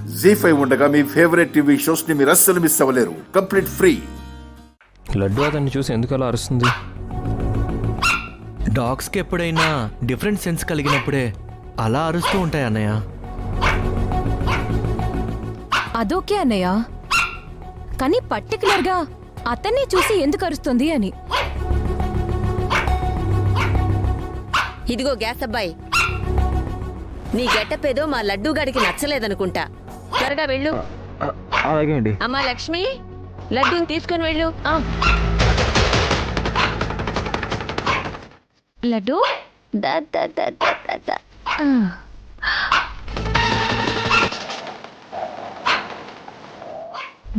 జీ5 ఉండగా మీ favourite TV shows ని మీరు అస్సలు మిస్ అవ్వలేరు. Complete free. లడ్డు అతన్ని చూసి ఎందుకు అలా అరుస్తుంది? డాగ్స్కి ఎప్పుడైనా డిఫరెంట్ సెన్స్ కలిగినప్పుడే అలా అరుస్తూ ఉంటాయి అన్నయ్య. అదోకే అన్నయ్య, కానీ పర్టికులర్గా అతన్ని చూసి ఎందుకు అరుస్తుంది అని. ఇదిగో గ్యాస్ అబ్బాయి, నీ గెటప్ ఏదో మా లడ్డూ గడికి నచ్చలేదనుకుంటా. త్వరగా వెళ్ళు. అలాగే అండి. అమ్మా లక్ష్మి, లడ్డూని తీసుకొని వెళ్ళు. లడ్డు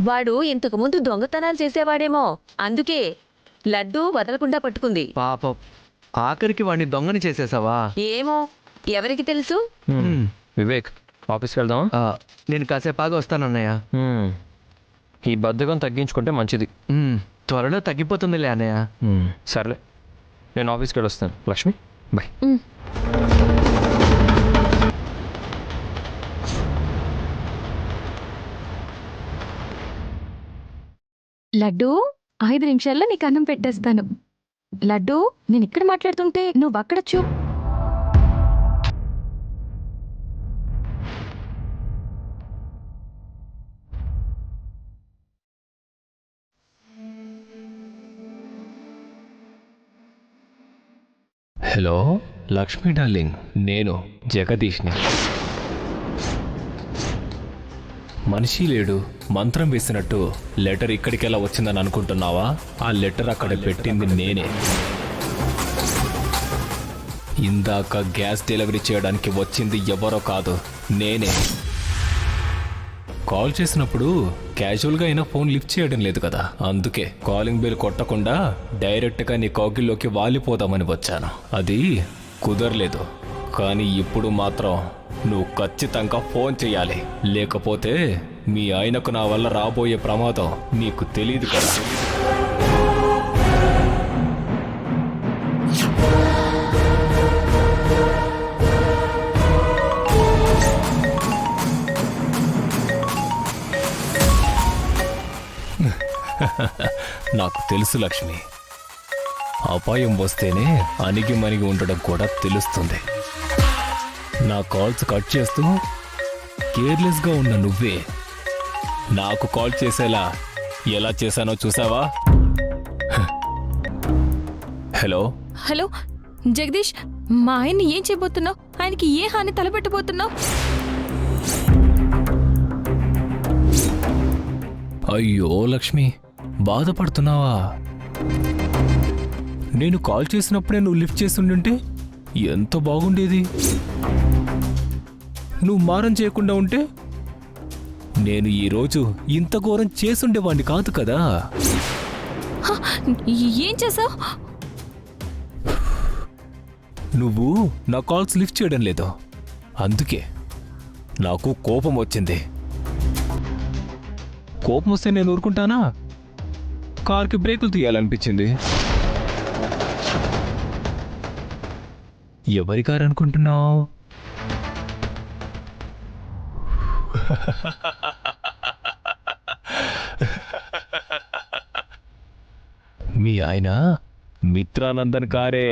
వాడు ఇంతకు ముందు దొంగతనాలు చేసేవాడేమో, అందుకే లడ్డూ వదలకుండా పట్టుకుంది. పాపం, ఆఖరికి వాడిని దొంగని చేసేసావా? ఏమో, ఎవరికి తెలుసు. వివేక్, ఆఫీస్కి వెళ్దాం. నేను కాసేపు ఆగి వస్తానన్నయ్య. ఈ బద్ధకం తగ్గించుకుంటే మంచిది. త్వరలో తగ్గిపోతుందిలే అన్నయ్య. సర్లే, నేను ఆఫీస్కి వెళ్ళొస్తాను. లక్ష్మి బాయ్. లడ్డు 5 నిమిషాల్లో నీకు అన్నం పెట్టేస్తాను. లడ్డు, నేను ఇక్కడ మాట్లాడుతుంటే నువ్వు అక్కడ చూ. హలో లక్ష్మి డార్లింగ్, నేను జగదీష్ని. మనిషి లేడు, మంత్రం వేసినట్టు లెటర్ ఇక్కడికి ఎలా వచ్చిందని అనుకుంటున్నావా? ఆ లెటర్ అక్కడ పెట్టింది నేనే. ఇందాక గ్యాస్ డెలివరీ చేయడానికి వచ్చింది ఎవరో కాదు, నేనే. కాల్ చేసినప్పుడు క్యాజువల్గా అయినా ఫోన్ లిఫ్ట్ చేయడం లేదు కదా, అందుకే కాలింగ్ బెల్ కొట్టకుండా డైరెక్ట్గా నీ కౌగిల్లోకి వాలిపోదామని వచ్చాను. అది కుదరలేదు, కానీ ఇప్పుడు మాత్రం నువ్వు ఖచ్చితంగా ఫోన్ చేయాలి. లేకపోతే మీ ఆయనకు నా వల్ల రాబోయే ప్రమాదం నీకు తెలియదు కదా. నాకు తెలుసు లక్ష్మి, అపాయం వస్తేనే అణిగి మణిగి ఉండడం కూడా తెలుస్తుంది. నా కాల్స్ కట్ చేస్తూ కేర్లెస్గా ఉన్న నువ్వే నాకు కాల్ చేసేలా ఎలా చేశానో చూసావా? హలో హలో జగదీష్, మా ఆయన్ని ఏం చేయబోతున్నావు? ఆయనకి ఏ హాని తలపెట్టబోతున్నావు? అయ్యో లక్ష్మి, బాధపడుతున్నావా? నేను కాల్ చేసినప్పుడే నువ్వు లిఫ్ట్ చేస్తుంటే ఎంత బాగుండేది. నువ్వు మారం చేయకుండా ఉంటే నేను ఈరోజు ఇంత ఘోరం చేసుండేవాడిని కాదు కదా. ఏం చేసావు? నువ్వు నా కాల్స్ లిఫ్ట్ చేయడం లేదు, అందుకే నాకు కోపం వచ్చింది. కోపం వస్తే నేను ఊరుకుంటానా? కార్కి బ్రేకులు తీయాలనిపించింది. ఎవరి కారు అనుకుంటున్నావు? మీ ఆయన మిత్రానందన్ కారే.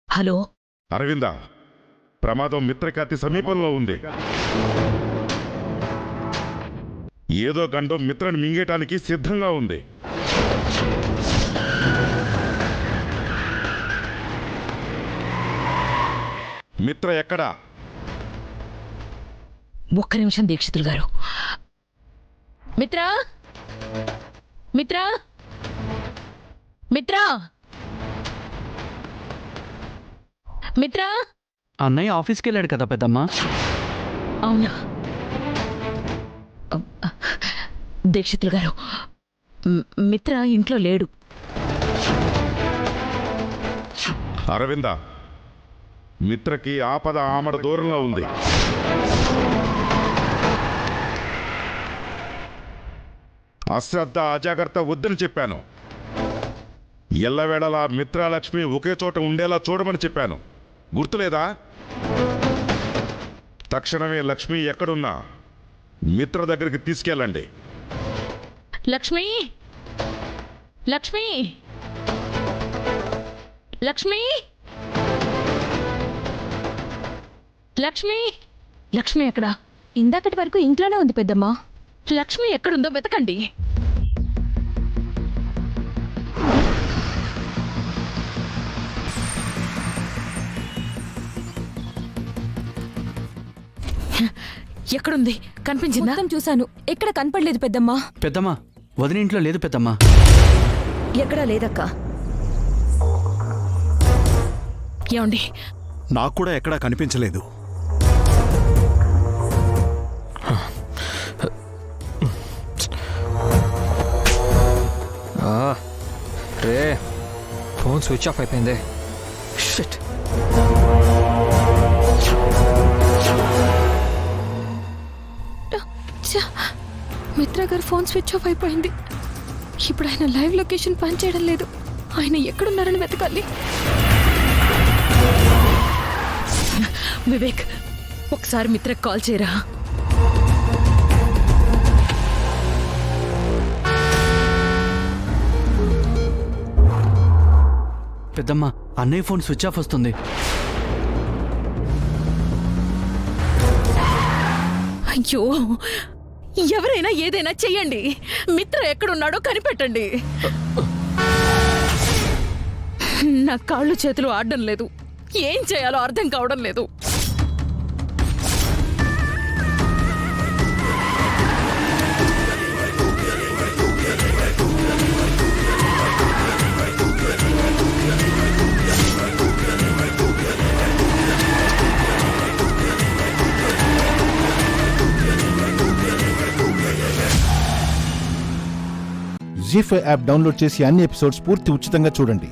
హలో అరవింద, ప్రమాదం మిత్రకి అతి సమీపంలో ఉంది. ఏదో గండం మిత్రని మింగేయటానికి సిద్ధంగా ఉంది. మిత్ర ఎక్కడా? ఒక్క నిమిషం దీక్షితులు గారు. మిత్రా, మిత్రా, మిత్రా, మిత్రా. అన్నయ్య ఆఫీస్కి వెళ్ళాడు కదా పెద్దమ్మ. అవునా? దీక్షితులు గారు, మిత్ర ఇంట్లో లేడు. అరవింద, మిత్రకి ఆపద ఆమడ దూరంలో ఉంది. అశ్రద్ధ అజాగ్రత్త వద్దని చెప్పాను. ఎల్లవేళలా మిత్రలక్ష్మి ఒకే చోట ఉండేలా చూడమని చెప్పాను, గుర్తులేదా? తక్షణమే లక్ష్మి ఎక్కడున్నా మిత్ర దగ్గరికి తీసుకెళ్ళండి. లక్ష్మి లక్ష్మి లక్ష్మి లక్ష్మి లక్ష్మి ఎక్కడా? ఇందాకటి వరకు ఇంట్లోనే ఉంది పెద్దమ్మా. లక్ష్మి ఎక్కడుందో వెతకండి. ఎక్కడుంది? కనిపించిందా? మొత్తం చూశాను, ఎక్కడ కనపడలేదు పెద్దమ్మా. పెద్దమ్మా, వదిన ఇంట్లో లేదు పెద్దమ్మా. ఎక్కడా లేదక్క. ఏమండి, నాకు కూడా ఎక్కడా కనిపించలేదు. రే, ఫోన్ స్విచ్ ఆఫ్ అయిపోయింది. షిట్. మిత్ర గారు ఫోన్ స్విచ్ ఆఫ్ అయిపోయింది. ఇప్పుడు ఆయన లైవ్ లొకేషన్ పనిచేయడం లేదు. ఆయన ఎక్కడున్నారని వెతకాలి. వివేక్, ఒకసారి మిత్రకు కాల్ చేయరా. పెద్దమ్మా, అన్నయ్య ఫోన్ స్విచ్ ఆఫ్ వస్తుంది. అయ్యో, ఎవరైనా ఏదైనా చెయ్యండి. మిత్ర ఎక్కడున్నాడో కనిపెట్టండి. నా కాళ్ళు చేతులు ఆడడం లేదు. ఏం చేయాలో అర్థం కావడం లేదు. జీ5 యాప్ డౌన్లోడ్ చేసి అన్ని ఎపిసోడ్స్ పూర్తి ఉచితంగా చూడండి.